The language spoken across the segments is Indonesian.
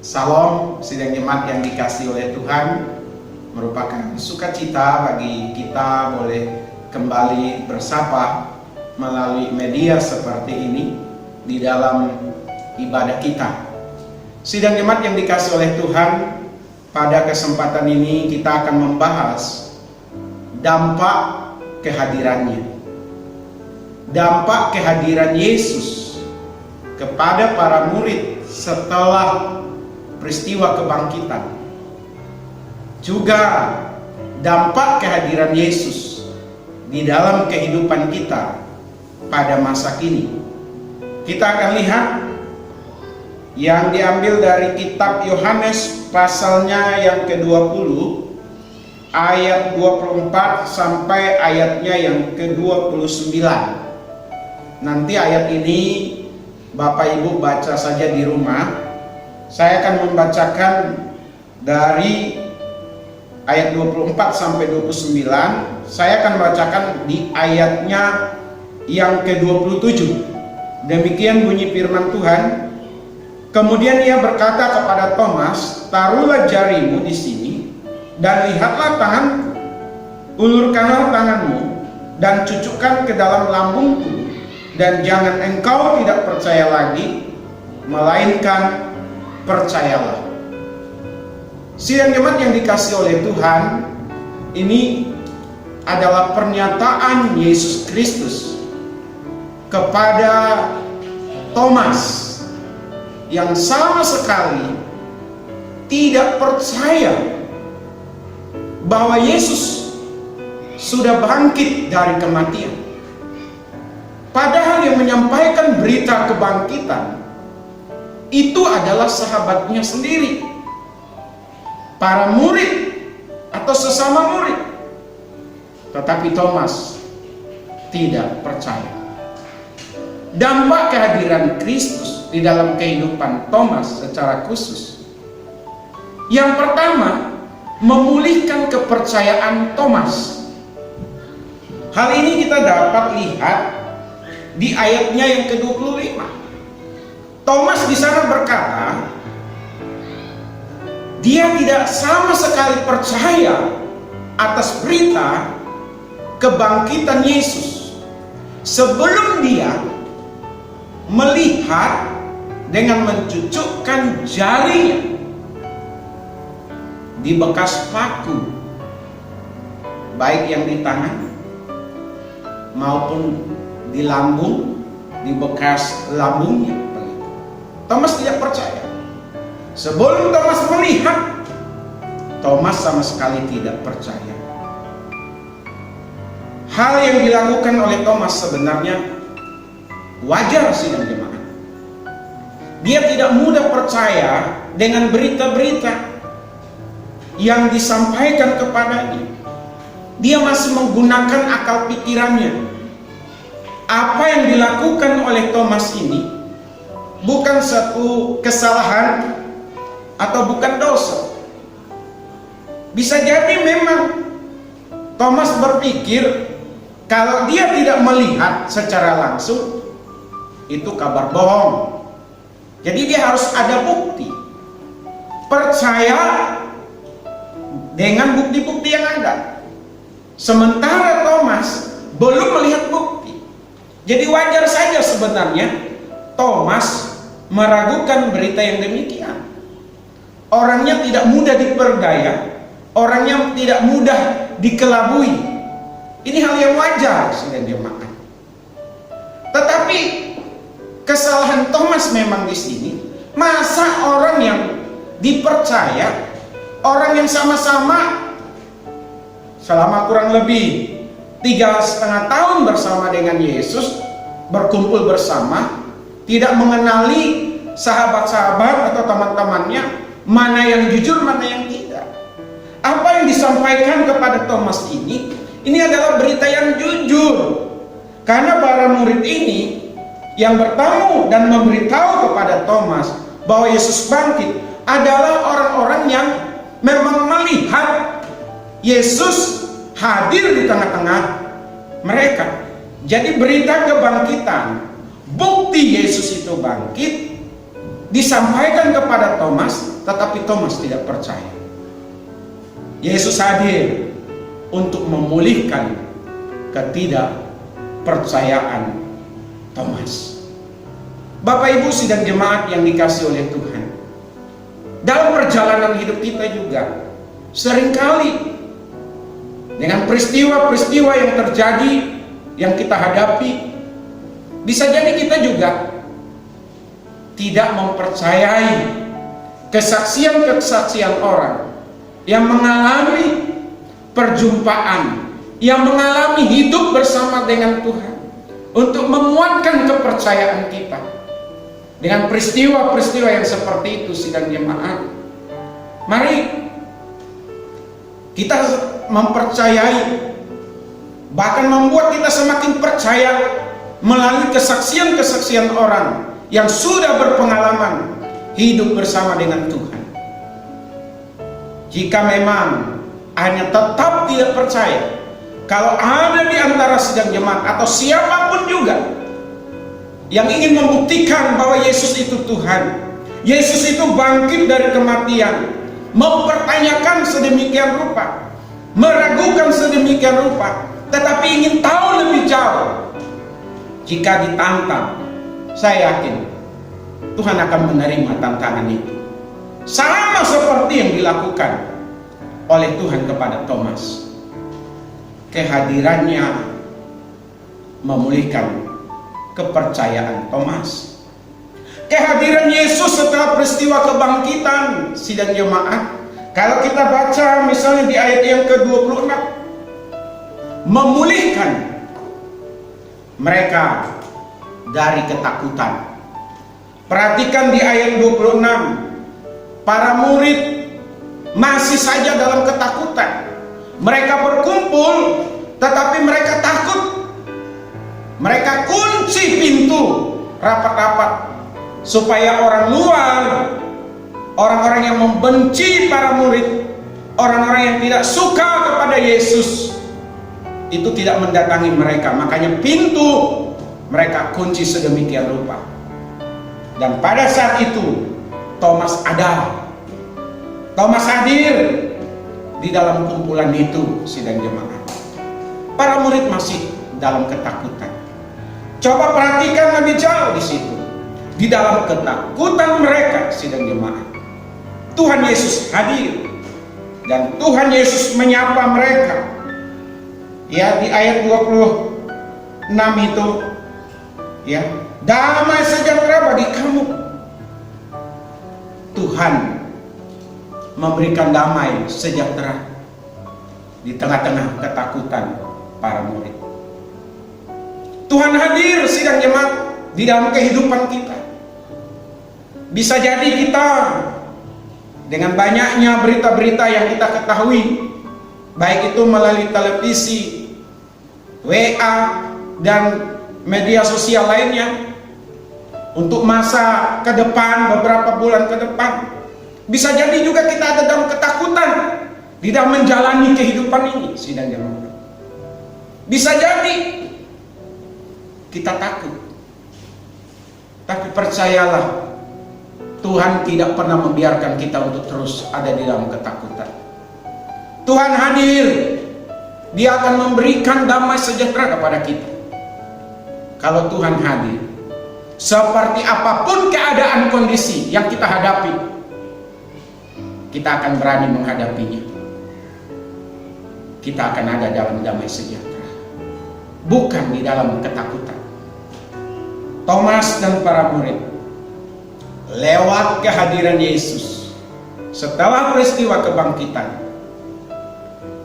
Salam sidang jemaat yang dikasihi oleh Tuhan. Merupakan sukacita bagi kita boleh kembali bersapa melalui media seperti ini di dalam ibadah kita. Sidang jemaat yang dikasihi oleh Tuhan, pada kesempatan ini kita akan membahas dampak kehadirannya. Dampak kehadiran Yesus kepada para murid setelah peristiwa kebangkitan. Juga dampak kehadiran Yesus di dalam kehidupan kita pada masa kini. Kita akan lihat yang diambil dari kitab Yohanes pasalnya yang ke-20 ayat 24 sampai ayatnya yang ke-29. Nanti ayat ini Bapak Ibu baca saja di rumah. Saya akan membacakan dari ayat 24 sampai 29. Saya akan membacakan di ayatnya yang ke-27. Demikian bunyi firman Tuhan. Kemudian ia berkata kepada Thomas, "Taruhlah jarimu di sini dan lihatlah tanganku. Ulurkanlah tanganmu dan cucukkan ke dalam lambungku, dan jangan engkau tidak percaya lagi, melainkan percayalah." Sidang jemaat yang dikasihi oleh Tuhan, ini adalah pernyataan Yesus Kristus kepada Thomas yang sama sekali tidak percaya bahwa Yesus sudah bangkit dari kematian. Padahal yang menyampaikan berita kebangkitan itu adalah sahabatnya sendiri, para murid atau sesama murid. Tetapi Thomas tidak percaya. Dampak kehadiran Kristus di dalam kehidupan Thomas secara khusus, yang pertama, memulihkan kepercayaan Thomas. Hal ini kita dapat lihat di ayatnya yang ke-25. Thomas di sana berkata, dia tidak sama sekali percaya atas berita kebangkitan Yesus sebelum dia melihat dengan mencucukkan jarinya di bekas paku, baik yang di tangan maupun di lambung, di bekas lambungnya. Thomas tidak percaya. Sebelum Thomas melihat, Thomas sama sekali tidak percaya. Hal yang dilakukan oleh Thomas sebenarnya wajar sidang jemaat. Dia tidak mudah percaya dengan berita-berita yang disampaikan kepadanya. Dia masih menggunakan akal pikirannya. Apa yang dilakukan oleh Thomas ini bukan satu kesalahan atau bukan dosa. Bisa jadi memang Thomas berpikir kalau dia tidak melihat secara langsung, itu kabar bohong. Jadi dia harus ada bukti. Percaya dengan bukti-bukti yang ada. Sementara Thomas belum melihat bukti. Jadi wajar saja sebenarnya Thomas meragukan berita yang demikian. Orangnya tidak mudah diperdaya, orangnya tidak mudah dikelabui. Ini hal yang wajar sidang jemaat. Tetapi kesalahan Thomas memang di sini, masa orang yang dipercaya, orang yang sama-sama selama kurang lebih 3,5 tahun bersama dengan Yesus, berkumpul bersama, tidak mengenali sahabat-sahabat atau teman-temannya, mana yang jujur, mana yang tidak. Apa yang disampaikan kepada Thomas ini adalah berita yang jujur. Karena para murid ini yang bertemu dan memberitahu kepada Thomas bahwa Yesus bangkit adalah orang-orang yang memang melihat Yesus hadir di tengah-tengah mereka. Jadi berita kebangkitan, bukti Yesus itu bangkit, disampaikan kepada Thomas, tetapi Thomas tidak percaya. Yesus hadir untuk memulihkan ketidakpercayaan Thomas. Bapak Ibu sidang jemaat yang dikasihi oleh Tuhan, dalam perjalanan hidup kita juga seringkali dengan peristiwa-peristiwa yang terjadi, yang kita hadapi, bisa jadi kita juga tidak mempercayai kesaksian-kesaksian orang yang mengalami perjumpaan, yang mengalami hidup bersama dengan Tuhan, untuk menguatkan kepercayaan kita. Dengan peristiwa-peristiwa yang seperti itu sidang jemaat, mari kita mempercayai, bahkan membuat kita semakin percaya melalui kesaksian-kesaksian orang yang sudah berpengalaman hidup bersama dengan Tuhan. Jika memang hanya tetap tidak percaya, kalau ada di antara sidang jemaat atau siapapun juga yang ingin membuktikan bahwa Yesus itu Tuhan, Yesus itu bangkit dari kematian, mempertanyakan sedemikian rupa, meragukan sedemikian rupa, tetapi ingin tahu lebih jauh, jika ditantang, saya yakin Tuhan akan menerima tantangan itu. Sama seperti yang dilakukan oleh Tuhan kepada Thomas. Kehadirannya memulihkan kepercayaan Thomas. Kehadiran Yesus setelah peristiwa kebangkitan sidang jemaat, kalau kita baca misalnya di ayat yang ke-26, memulihkan mereka dari ketakutan. Perhatikan di ayat 26, para murid masih saja dalam ketakutan. Mereka berkumpul, tetapi mereka takut. Mereka kunci pintu rapat-rapat supaya orang luar, orang-orang yang membenci para murid, orang-orang yang tidak suka kepada Yesus, itu tidak mendatangi mereka. Makanya pintu mereka kunci sedemikian rupa. Dan pada saat itu Thomas ada. Thomas hadir di dalam kumpulan itu sidang jemaat. Para murid masih dalam ketakutan. Coba perhatikan lebih jauh di situ. Di dalam ketakutan mereka sidang jemaat, Tuhan Yesus hadir dan Tuhan Yesus menyapa mereka. Ya, di ayat 26 itu, ya, damai sejahtera bagi kamu. Tuhan memberikan damai sejahtera di tengah-tengah ketakutan para murid. Tuhan hadir sidang jemaat di dalam kehidupan kita. Bisa jadi kita dengan banyaknya berita-berita yang kita ketahui, baik itu melalui televisi, WA, dan media sosial lainnya, untuk masa ke depan, beberapa bulan ke depan, bisa jadi juga kita ada dalam ketakutan di dalam menjalani kehidupan ini sidang jemaat. Bisa jadi kita takut, tapi percayalah, Tuhan tidak pernah membiarkan kita untuk terus ada di dalam ketakutan. Tuhan hadir, Dia akan memberikan damai sejahtera kepada kita. Kalau Tuhan hadir, seperti apapun keadaan kondisi yang kita hadapi, kita akan berani menghadapinya. Kita akan ada dalam damai sejahtera, bukan di dalam ketakutan. Thomas dan para murid lewat kehadiran Yesus setelah peristiwa kebangkitan,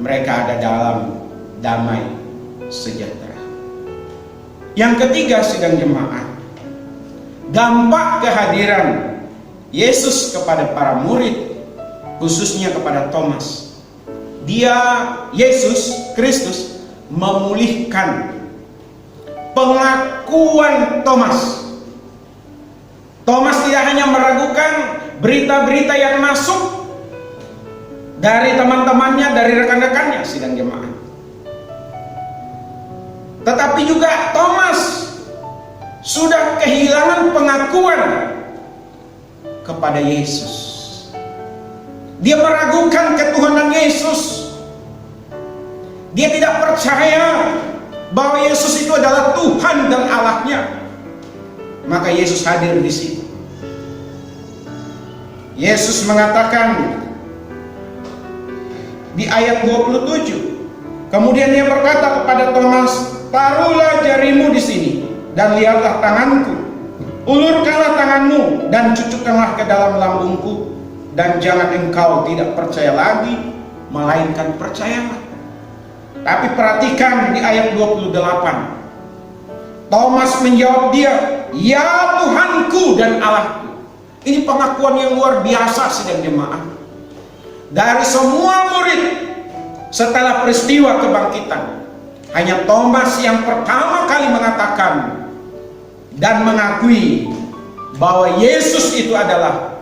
mereka ada dalam damai sejahtera. Yang ketiga sidang jemaat, dampak kehadiran Yesus kepada para murid, khususnya kepada Thomas. Dia, Yesus Kristus, memulihkan pengakuan Thomas. Thomas tidak hanya meragukan berita-berita yang masuk dari teman-temannya, dari rekan-rekannya sidang jemaat, tetapi juga Thomas sudah kehilangan pengakuan kepada Yesus. Dia meragukan ketuhanan Yesus. Dia tidak percaya bahwa Yesus itu adalah Tuhan dan Allahnya. Maka Yesus hadir di situ. Yesus mengatakan di ayat 27, kemudian dia berkata kepada Thomas, "Taruhlah jarimu di sini dan lihatlah tanganku. Ulurkanlah tanganmu dan cucukkanlah ke dalam lambungku. Dan jangan engkau tidak percaya lagi, melainkan percayalah." Tapi perhatikan di ayat 28. Thomas menjawab dia, "Ya Tuhanku dan Allahku." Ini pengakuan yang luar biasa sidang jemaat. Dari semua murid setelah peristiwa kebangkitan, hanya Thomas yang pertama kali mengatakan dan mengakui bahwa Yesus itu adalah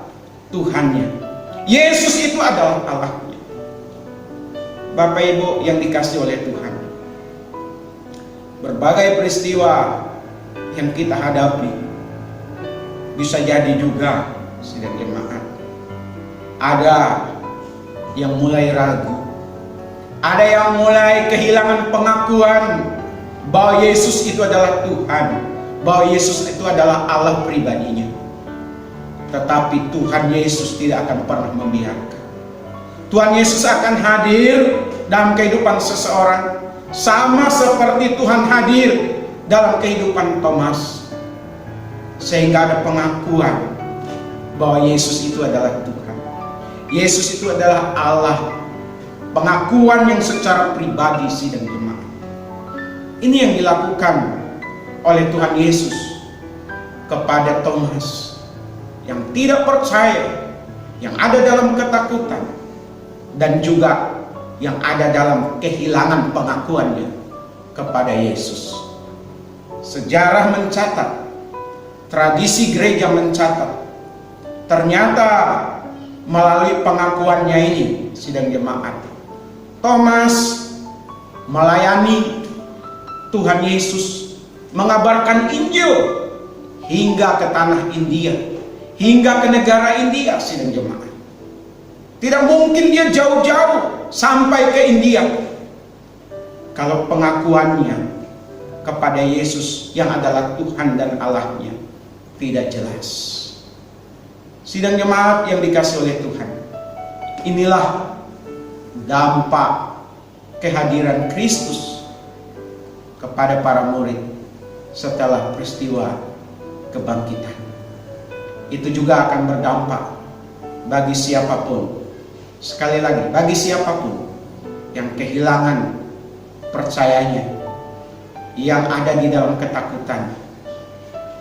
Tuhannya. Yesus itu adalah Allahnya. Bapak Ibu yang dikasihi oleh Tuhan, berbagai peristiwa yang kita hadapi bisa jadi juga sidang jemaat, ada yang mulai ragu, ada yang mulai kehilangan pengakuan bahwa Yesus itu adalah Tuhan, bahwa Yesus itu adalah Allah pribadinya. Tetapi Tuhan Yesus tidak akan pernah membiarkan. Tuhan Yesus akan hadir dalam kehidupan seseorang, sama seperti Tuhan hadir dalam kehidupan Thomas, sehingga ada pengakuan bahwa Yesus itu adalah Tuhan, Yesus itu adalah Allah. Pengakuan yang secara pribadi sidang jemaat. Ini yang dilakukan oleh Tuhan Yesus kepada Thomas yang tidak percaya, yang ada dalam ketakutan, dan juga yang ada dalam kehilangan pengakuannya kepada Yesus. Sejarah mencatat, tradisi gereja mencatat, ternyata melalui pengakuannya ini sidang jemaat, Thomas melayani Tuhan Yesus, mengabarkan Injil hingga ke tanah India, hingga ke negara India sidang jemaat. Tidak mungkin dia jauh-jauh sampai ke India kalau pengakuannya kepada Yesus yang adalah Tuhan dan Allahnya tidak jelas. Sidang jemaat yang dikasihi oleh Tuhan, inilah dampak kehadiran Kristus kepada para murid setelah peristiwa kebangkitan. Itu juga akan berdampak bagi siapapun, sekali lagi, bagi siapapun yang kehilangan percayanya, yang ada di dalam ketakutan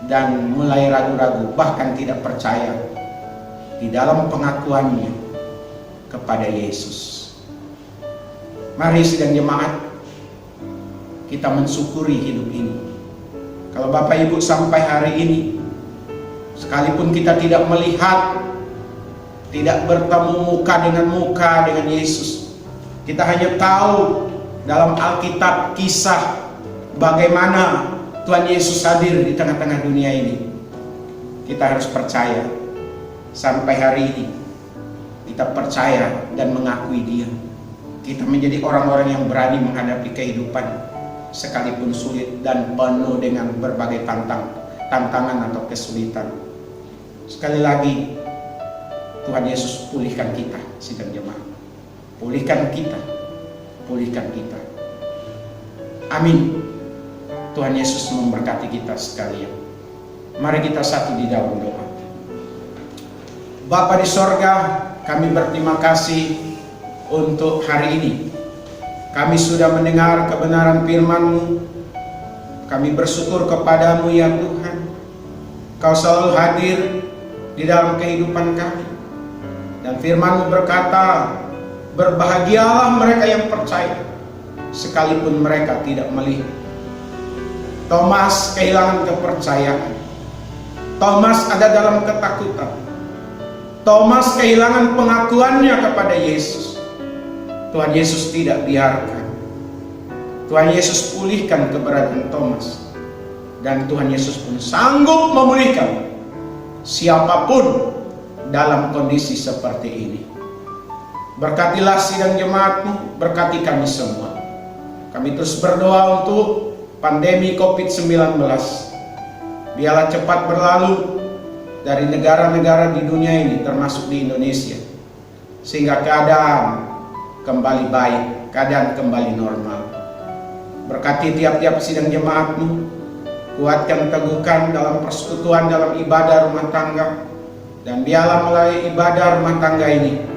dan mulai ragu-ragu, bahkan tidak percaya di dalam pengakuannya kepada Yesus. Mari sidang jemaat, kita mensyukuri hidup ini. Kalau Bapak Ibu sampai hari ini, sekalipun kita tidak melihat, tidak bertemu muka dengan Yesus, kita hanya tahu dalam Alkitab kisah bagaimana Tuhan Yesus hadir di tengah-tengah dunia ini. Kita harus percaya sampai hari ini kita percaya dan mengakui Dia. Kita menjadi orang-orang yang berani menghadapi kehidupan sekalipun sulit dan penuh dengan berbagai tantangan atau kesulitan. Sekali lagi, Tuhan Yesus pulihkan kita sidang jemaat. Pulihkan kita. Pulihkan kita. Amin. Tuhan Yesus memberkati kita sekalian. Mari kita satu di dalam doa. Bapa di sorga, kami berterima kasih untuk hari ini. Kami sudah mendengar kebenaran firman-Mu. Kami bersyukur kepadamu ya Tuhan. Kau selalu hadir di dalam kehidupan kami. Dan firman-Mu berkata, berbahagialah mereka yang percaya, sekalipun mereka tidak melihat. Thomas kehilangan kepercayaan. Thomas ada dalam ketakutan. Thomas kehilangan pengakuannya kepada Yesus. Tuhan Yesus tidak biarkan. Tuhan Yesus pulihkan keberadaan Thomas. Dan Tuhan Yesus pun sanggup memulihkan siapapun dalam kondisi seperti ini. Berkatilah sidang jemaat-Mu, berkati kami semua. Kami terus berdoa untuk pandemi COVID-19. Biarlah cepat berlalu dari negara-negara di dunia ini, termasuk di Indonesia, sehingga keadaan kembali baik, keadaan kembali normal. Berkati tiap-tiap sidang jemaat-Mu, kuatkan, teguhkan dalam persekutuan, dalam ibadah rumah tangga, dan biarlah melalui ibadah rumah tangga ini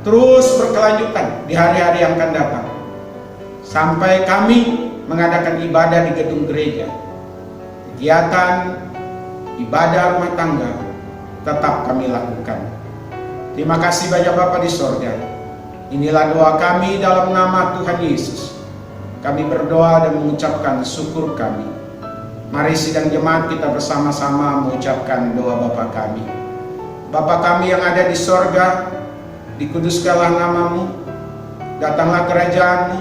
terus berkelanjutan di hari-hari yang akan datang, sampai kami mengadakan ibadah di gedung gereja. Kegiatan ibadah rumah tangga tetap kami lakukan. Terima kasih banyak Bapa di sorga. Inilah doa kami dalam nama Tuhan Yesus. Kami berdoa dan mengucapkan syukur kami. Mari sidang jemaat kita bersama-sama mengucapkan doa Bapa kami. Bapa kami yang ada di sorga, dikuduskanlah nama-Mu, datanglah kerajaan-Mu,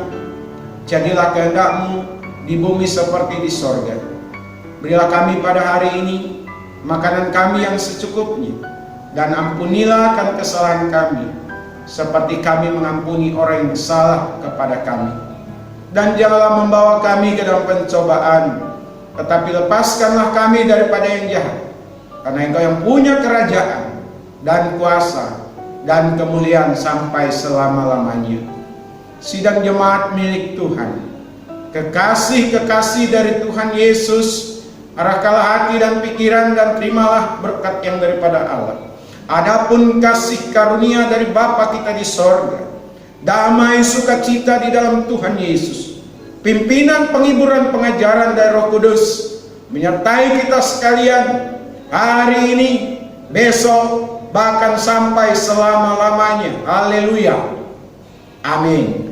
jadilah kehendak-Mu di bumi seperti di sorga. Berilah kami pada hari ini makanan kami yang secukupnya, dan ampunilah akan kesalahan kami, seperti kami mengampuni orang yang bersalah kepada kami. Dan janganlah membawa kami ke dalam pencobaan, tetapi lepaskanlah kami daripada yang jahat. Karena Engkau yang punya kerajaan dan kuasa dan kemuliaan sampai selama-lamanya. Sidang jemaat milik Tuhan, kekasih-kekasih dari Tuhan Yesus, arahkanlah hati dan pikiran dan terimalah berkat yang daripada Allah. Adapun kasih karunia dari Bapa kita di sorga, damai sukacita di dalam Tuhan Yesus, pimpinan penghiburan pengajaran dari Roh Kudus menyertai kita sekalian hari ini, besok, bahkan sampai selama-lamanya. Haleluya. Amin.